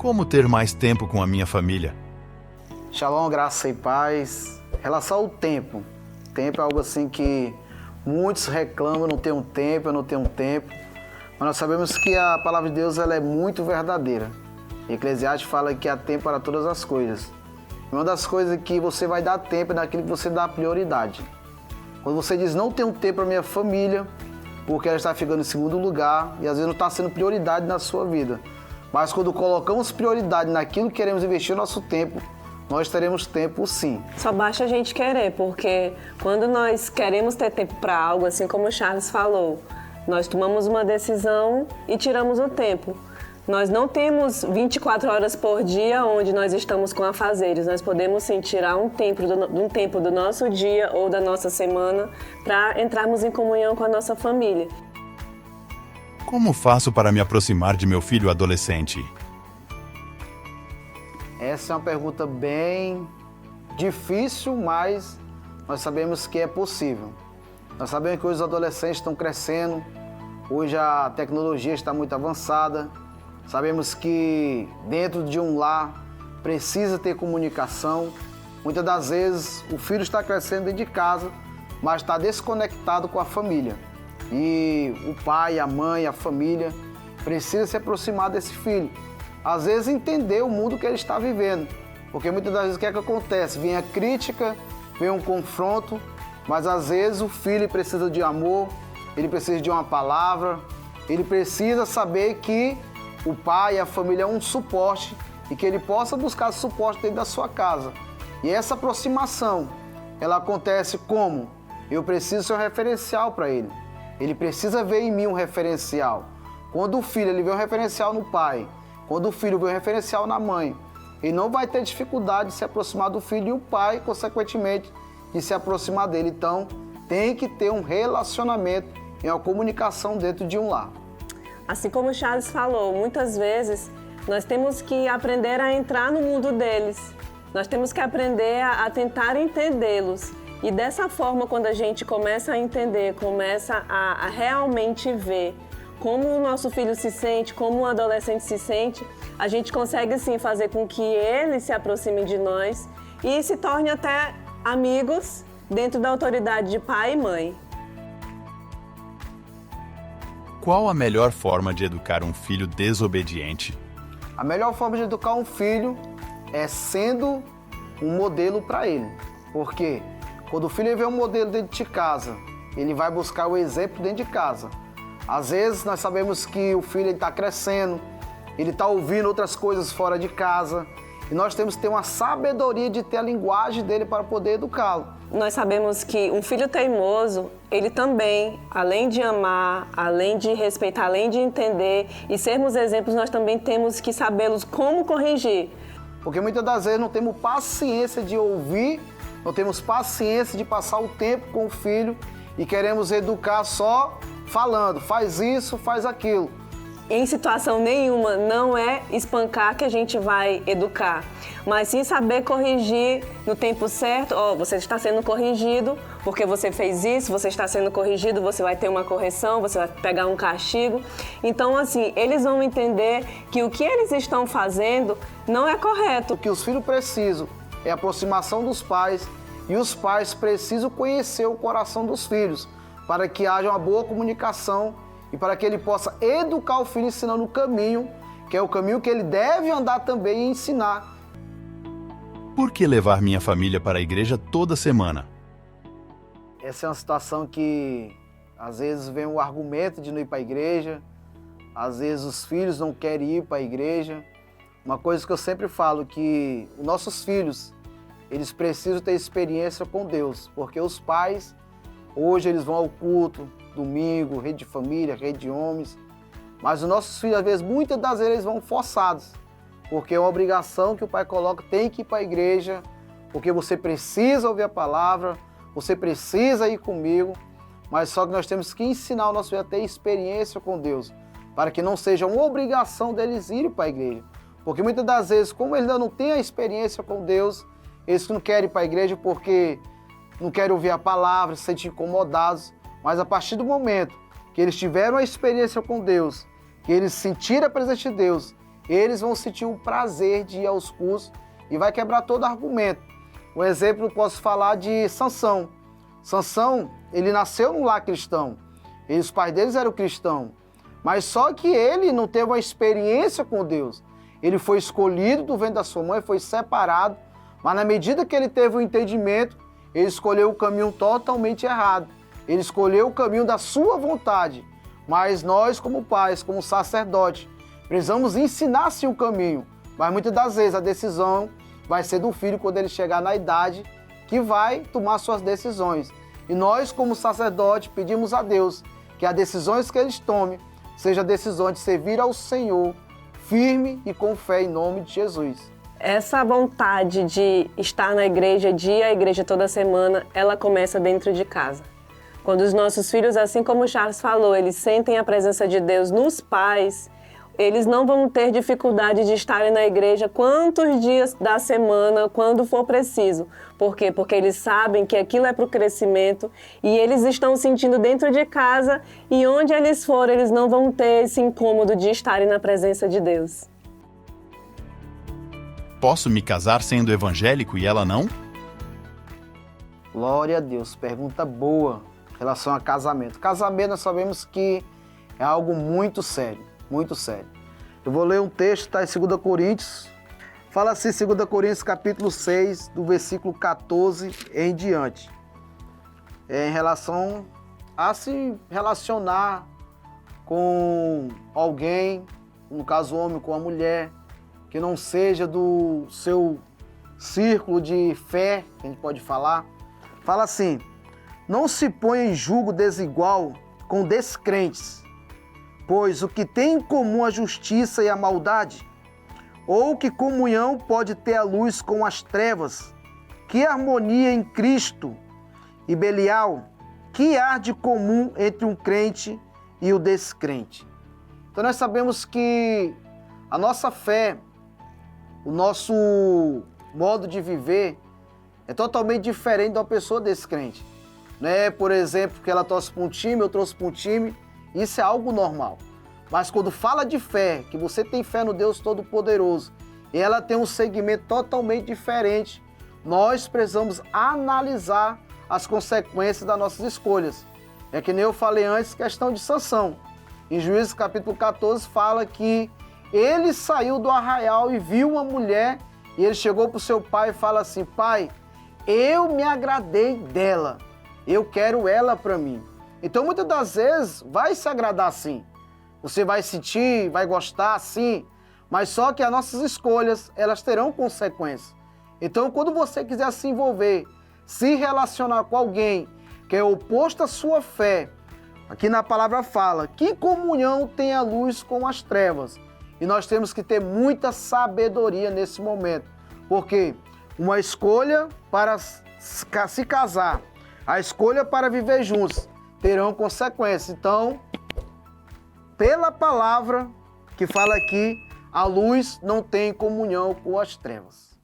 Como ter mais tempo com a minha família? Shalom, graça e paz. Em relação ao tempo. Tempo é algo assim que muitos reclamam, eu não tenho tempo. Mas nós sabemos que a palavra de Deus ela é muito verdadeira. Eclesiastes fala que há tempo para todas as coisas. Uma das coisas que você vai dar tempo é naquilo que você dá prioridade. Quando você diz não tenho tempo para minha família, porque ela está ficando em segundo lugar e às vezes não está sendo prioridade na sua vida. Mas quando colocamos prioridade naquilo que queremos investir o nosso tempo, nós teremos tempo sim. Só basta a gente querer, porque quando nós queremos ter tempo para algo, assim como o Charles falou, nós tomamos uma decisão e tiramos o tempo. Nós não temos 24 horas por dia onde nós estamos com afazeres. Nós podemos sim tirar um tempo do nosso dia ou da nossa semana para entrarmos em comunhão com a nossa família. Como faço para me aproximar de meu filho adolescente? Essa é uma pergunta bem difícil, mas nós sabemos que é possível. Nós sabemos que os adolescentes estão crescendo, hoje a tecnologia está muito avançada, sabemos que dentro de um lar precisa ter comunicação. Muitas das vezes o filho está crescendo dentro de casa, mas está desconectado com a família. E o pai, a mãe, a família precisa se aproximar desse filho. Às vezes entender o mundo que ele está vivendo. Porque muitas das vezes o que é que acontece? Vem a crítica, vem um confronto, mas às vezes o filho precisa de amor, ele precisa de uma palavra, ele precisa saber que o pai e a família é um suporte e que ele possa buscar suporte dentro da sua casa. E essa aproximação, ela acontece como? Eu preciso ser um referencial para ele. Ele precisa ver em mim um referencial. Quando o filho ele vê um referencial no pai, quando o filho vê um referencial na mãe, ele não vai ter dificuldade de se aproximar do filho e o pai, consequentemente, de se aproximar dele. Então, tem que ter um relacionamento e uma comunicação dentro de um lar. Assim como o Charles falou, muitas vezes nós temos que aprender a entrar no mundo deles. Nós temos que aprender a tentar entendê-los. E dessa forma, quando a gente começa a entender, começa a realmente ver como o nosso filho se sente, como o adolescente se sente, a gente consegue sim fazer com que ele se aproxime de nós e se torne até amigos dentro da autoridade de pai e mãe. Qual a melhor forma de educar um filho desobediente? A melhor forma de educar um filho é sendo um modelo para ele. Por quê? Quando o filho vê um modelo dentro de casa, ele vai buscar o exemplo dentro de casa. Às vezes nós sabemos que o filho está crescendo, ele está ouvindo outras coisas fora de casa e nós temos que ter uma sabedoria de ter a linguagem dele para poder educá-lo. Nós sabemos que um filho teimoso, ele também, além de amar, além de respeitar, além de entender e sermos exemplos, nós também temos que sabê-los como corrigir. Porque muitas das vezes não temos paciência de ouvir, não temos paciência de passar o tempo com o filho e queremos educar só falando, faz isso, faz aquilo. Em situação nenhuma, não é espancar que a gente vai educar, mas sim saber corrigir no tempo certo. Você está sendo corrigido porque você fez isso, você está sendo corrigido, você vai ter uma correção, você vai pegar um castigo. Então, assim, eles vão entender que o que eles estão fazendo não é correto. O que os filhos precisam é a aproximação dos pais e os pais precisam conhecer o coração dos filhos para que haja uma boa comunicação e para que ele possa educar o filho ensinando o caminho, que é o caminho que ele deve andar também e ensinar. Por que levar minha família para a igreja toda semana? Essa é uma situação que às vezes vem o argumento de não ir para a igreja, às vezes os filhos não querem ir para a igreja. Uma coisa que eu sempre falo, que os nossos filhos, eles precisam ter experiência com Deus, porque os pais, hoje eles vão ao culto, domingo, rede de família, rede de homens, mas os nossos filhos, às vezes, muitas das vezes, eles vão forçados, porque é uma obrigação que o pai coloca, tem que ir para a igreja, porque você precisa ouvir a palavra, você precisa ir comigo, mas só que nós temos que ensinar o nosso filho a ter experiência com Deus, para que não seja uma obrigação deles irem para a igreja, porque muitas das vezes, como eles ainda não têm a experiência com Deus, eles não querem ir para a igreja porque não querem ouvir a palavra, se sentem incomodados, mas a partir do momento que eles tiveram a experiência com Deus, que eles sentiram a presença de Deus, eles vão sentir o prazer de ir aos cursos e vai quebrar todo argumento. Um exemplo, eu posso falar de Sansão. Sansão, ele nasceu num lar cristão. Os pais deles eram cristãos. Mas só que ele não teve uma experiência com Deus. Ele foi escolhido do ventre da sua mãe, foi separado. Mas na medida que ele teve o entendimento, ele escolheu o caminho totalmente errado. Ele escolheu o caminho da sua vontade. Mas nós, como pais, como sacerdotes, precisamos ensinar sim o caminho. Mas muitas das vezes a decisão vai ser do filho quando ele chegar na idade que vai tomar suas decisões. E nós, como sacerdote, pedimos a Deus que as decisões que eles tomem sejam decisões de servir ao Senhor, firme e com fé em nome de Jesus. Essa vontade de estar na igreja, de ir à igreja toda semana, ela começa dentro de casa. Quando os nossos filhos, assim como o Charles falou, eles sentem a presença de Deus nos pais, eles não vão ter dificuldade de estarem na igreja quantos dias da semana, quando for preciso. Por quê? Porque eles sabem que aquilo é para o crescimento e eles estão sentindo dentro de casa e onde eles forem, eles não vão ter esse incômodo de estarem na presença de Deus. Posso me casar sendo evangélico e ela não? Glória a Deus, pergunta boa em relação a casamento. Casamento nós sabemos que é algo muito sério, muito sério. Eu vou ler um texto, está em 2 Coríntios. Fala assim, 2 Coríntios capítulo 6, do versículo 14 em diante. Em relação a se relacionar com alguém, no caso o homem com a mulher, que não seja do seu círculo de fé, que a gente pode falar. Fala assim, não se ponha em julgo desigual com descrentes, pois o que tem em comum a justiça e a maldade? Ou que comunhão pode ter a luz com as trevas? Que harmonia em Cristo e Belial? Que há de comum entre um crente e o descrente? Então nós sabemos que a nossa fé, o nosso modo de viver é totalmente diferente de uma pessoa descrente. Não é, por exemplo, que ela torce para um time, eu torço para um time, isso é algo normal. Mas quando fala de fé, que você tem fé no Deus Todo-Poderoso, e ela tem um segmento totalmente diferente, nós precisamos analisar as consequências das nossas escolhas. É que nem eu falei antes, questão de Sansão. Em Juízes capítulo 14 fala que ele saiu do arraial e viu uma mulher, e ele chegou para o seu pai e fala assim, pai, eu me agradei dela, eu quero ela para mim. Então muitas das vezes vai se agradar sim, você vai sentir, vai gostar sim, mas só que as nossas escolhas, elas terão consequências. Então quando você quiser se envolver, se relacionar com alguém que é oposto à sua fé, aqui na palavra fala, que comunhão tem a luz com as trevas? E nós temos que ter muita sabedoria nesse momento, porque uma escolha para se casar, a escolha para viver juntos, terão consequências. Então, pela palavra que fala aqui, a luz não tem comunhão com as trevas.